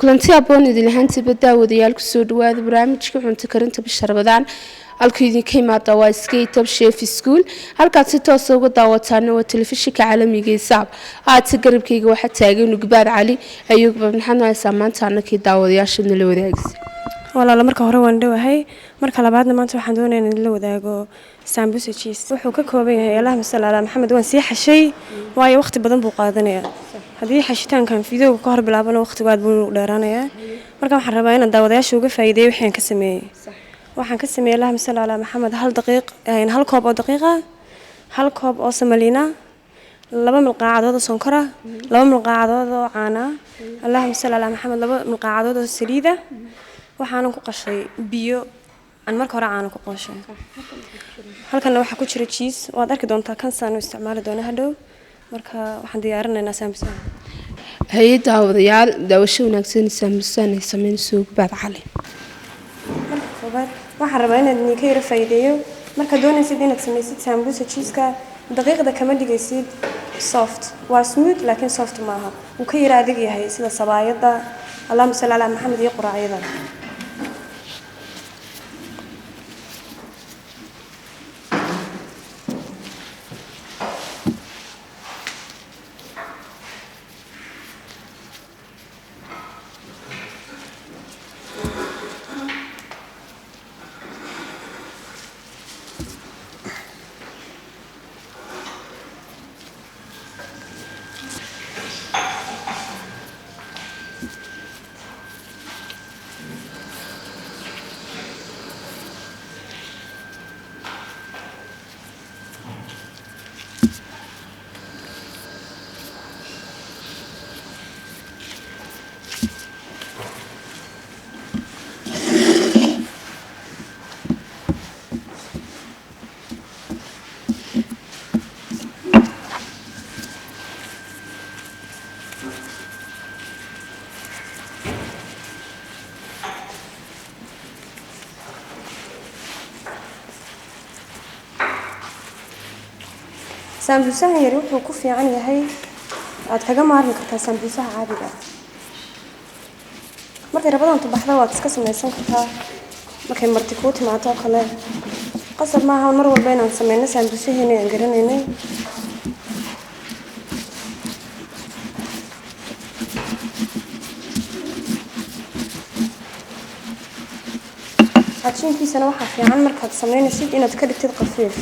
kulanti aboon idin lahaantiiba daawadayaal ku soo dhawaada barnaamijka cunto karinta bisha Ramadaan halka idinka imaada waa Skate Chef School halkaad si toos ah uga daawataan waa telefishinka caalamiga ee Saab aadka garabkayga waxa taagan Ugbaad Cali ayuu maxanaysa maanta anakii daawadayaasha la wadaagsi walaalo marka hore waan dhawahay marka labaadna maanta waxaan doonayaa in la wadaago sambusa cheese wuxuu ka kooban yahay Allahumma salli ala Muhammad waan sii xashay waayo waqti badan buu qaadanayaa hadii xashitaankan fiidooga ka hor bilaabana waqtigaad buu dheeraanayaa marka waxaan rabaa inaan daawadayaasha uga faa'iideeyo waxaan ka sameeyay Allahumma salli ala Muhammad hal koob oo daqiiqa hal koob oo samalina laba milqaacadood oo sonkora laba milqaacadood oo caana Allahumma salli ala Muhammad laba milqaacadood oo saliida waxaan ku qashay biyo aan marka hore caano ku qashay halkan waxa ku jira cheese waad arki doontaa kan saan u isticmaali doona hadhow marka waxaan diyaarinaynaa sambusa hay'adda daawadayaal daawasho wanaagsan sambusa ay sameynayso Ugbaad Cali waxaan rabaa inaad idinka yara faa'iideeyo marka doonaysid inaad sameysid sambusa cheese-ka daqiiqada kama dhigaysid soft waa smooth laakiin soft maaha uu ka yara adag yahay sida sabaayada Allahumma salli ala Muhammad iyo quraacada sambusaha yar wuxuu ku fiican yahay aad kaga maarmi kartaa sambusaha caadiga markay rabadaan tubaxda waad iska samaysan kartaa markay marti ku timaado kale qasab ma aha mar walba inaan sameeyno sambusaheena aan garanaynay عشان waxa fiican markaad sameynaysid inaad ka dhigtid qafiif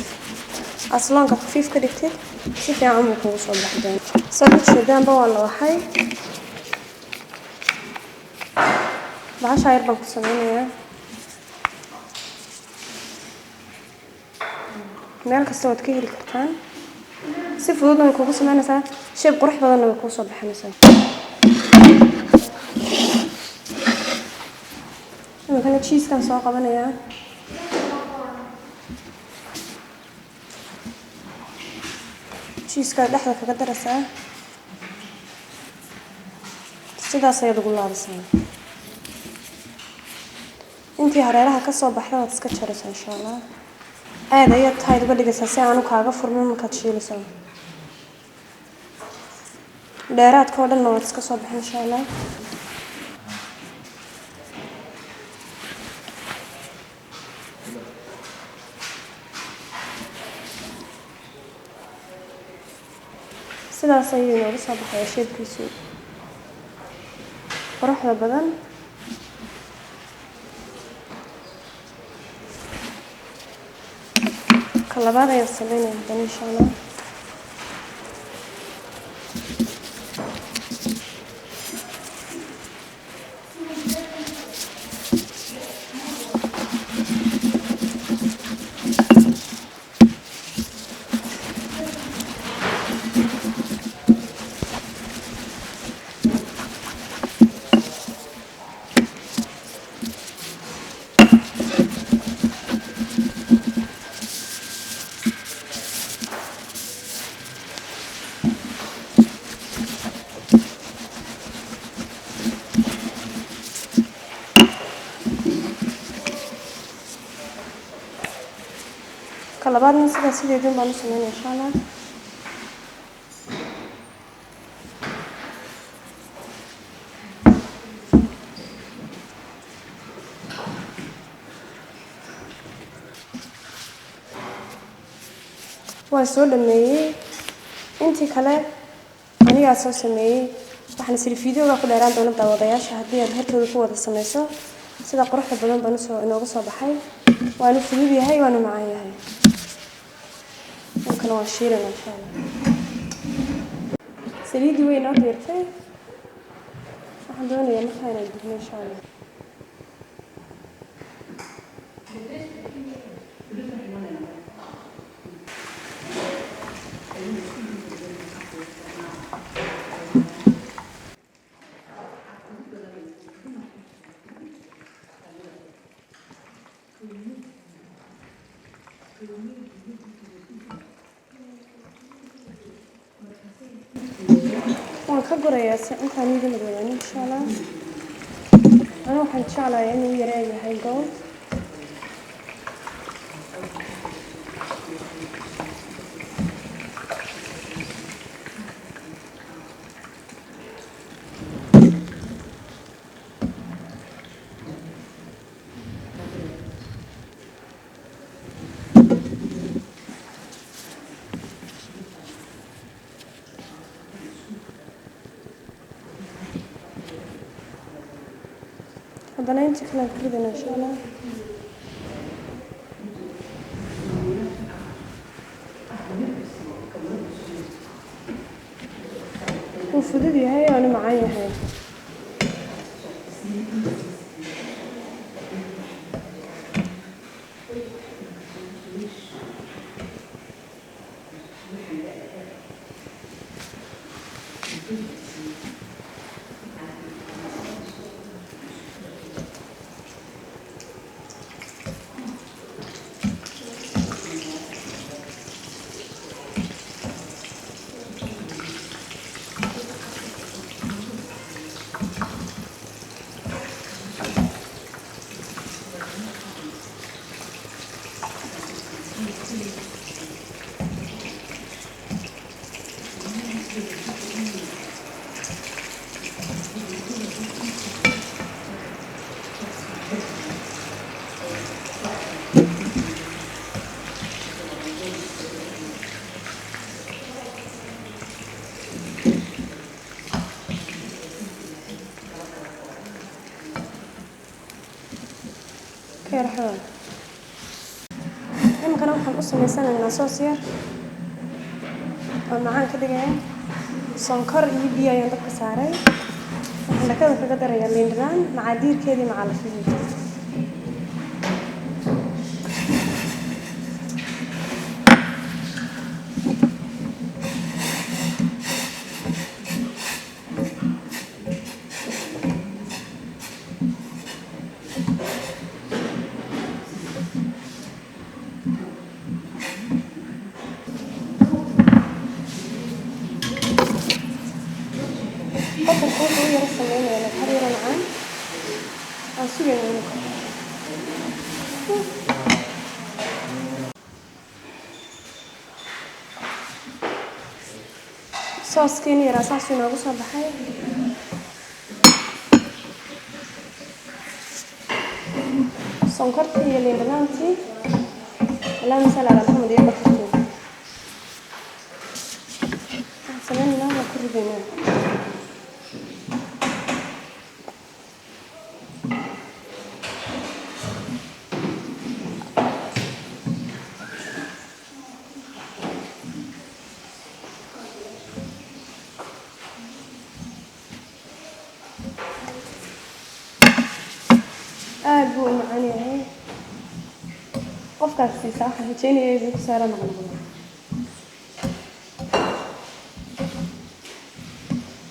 aslan ka qafiif ka dhigtid si fiican uu kugu soo baxday sababta baa la waxay baashayr baan ku sameynayaa meel kasta waad ka heli kartaan si fudud ay kugu sameynaysaa shay qurux badan oo ku soo baxaysa أنا cheese كان ساق بنايا cheese كان لحظة كقدر ساعة سيدا سيد قول الله بسم انتي هريرها كسر بحرها وتسكتشر إن شاء الله هذا هي هاي تقول لك أساسا أنا كاغا فرمي ما كتشيل سوا دارات كودن ما وتسكتشر بحر إن شاء الله سلا سيدنا بس هذا حيشيد كيسو وراح لبدن كلا بعد يصلينا إن شاء الله كلا بعد نسيت أسيد يدين بانوسمين إن شاء الله waan soo dhameeyay intii kale aniga soo sameeyay waxaan isri fiidiyowga ku dheeraan doona daawadayaasha haddii aad hortooda ku wada samayso sida quruxda badan baan inooga soo baxay waanu fudud yahay waanu macaan yahay kan waa shiilan insha Allah saliidii way noo diirtay waxaan doonayaa markaa inaan dubno insha Allah waan ka gurayaa si intaan idin madooban insha Allah أنا waxaan jeclahay inuu yareeyahay gool haddana inta kale aan ku ridana insha Allah wuu fudud yahay waana macaan yahay كيرحون إمكن أروح أقص مثلا النصوصية ومعان كده جاي صنكر يبيع يندق سعري إحنا كده في قدر يلينران مع دير كده مع الفيل صوص كيني راساسي ناقص بحي صنكرت هي اللي بنانتي لا مثلا على محمد يبقى كتير سلام لا ما كل بيننا أبو معاني هاي قفكات سي صح هجيني يبيك سارة مغنغنة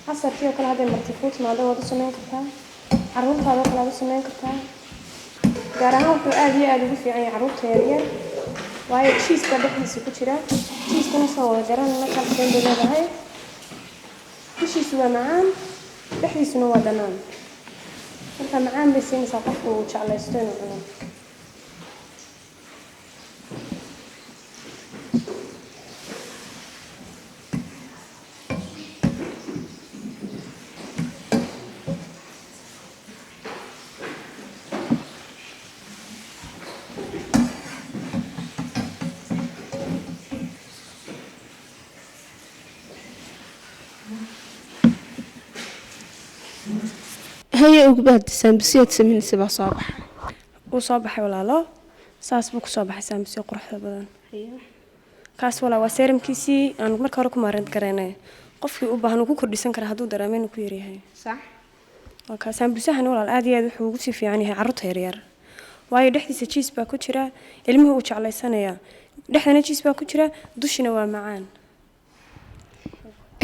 حصر فيه كل هذا المرتفوت مع دوا دو سمين كرتا عروض هذا كل هذا سمين كرتا قارها وحو آدي في عين عروض تيرير وهي تشيز كبحي سيكوشيرا تشيز كنسا وغيران نكال سين بلاد هاي تشيز سوا معان بحي سنوا دنان marka macaan bay siinaysaa qofku uu jeclaysto inuu cuno hore ugu baahdi saambusiyad sameynaysa baa soo baxay uu soo baxay walaalo saas buu ku soo baxay saambusiyo quruxda badan kaas walaa waa seeramkiisii aan marka hore ku maareyn kareynay qofkii u baahan uu ku kordhisan kara hadduu dareemo inuu ku yaryahay sax waa ka saambusahan walaal aad iyo aad wuxuu ugu sii fiican yahay carruurta yaryar waayo dhexdiisa cheese baa ku jira ilmuhu uu jeclaysanaya dhexdana cheese baa ku jira dushina waa macaan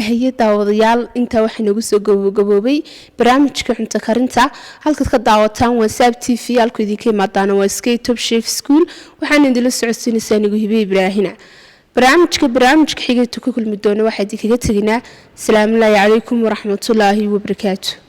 haye daawadayaal intaa waxaa nagu soo gabagaboobay barnaamijka cunto karinta halkaad ka daawataan waa Saab TV halku idinka imaadaana waa SK Top Chef School waxaan idinla socodsiinaysaa anigu Hibe Ibraahina barnaamijka xigay ku kulmi doona waxaa idinkaga taginaa salaamu calaykum waraxmatullaahi wabarakaatuh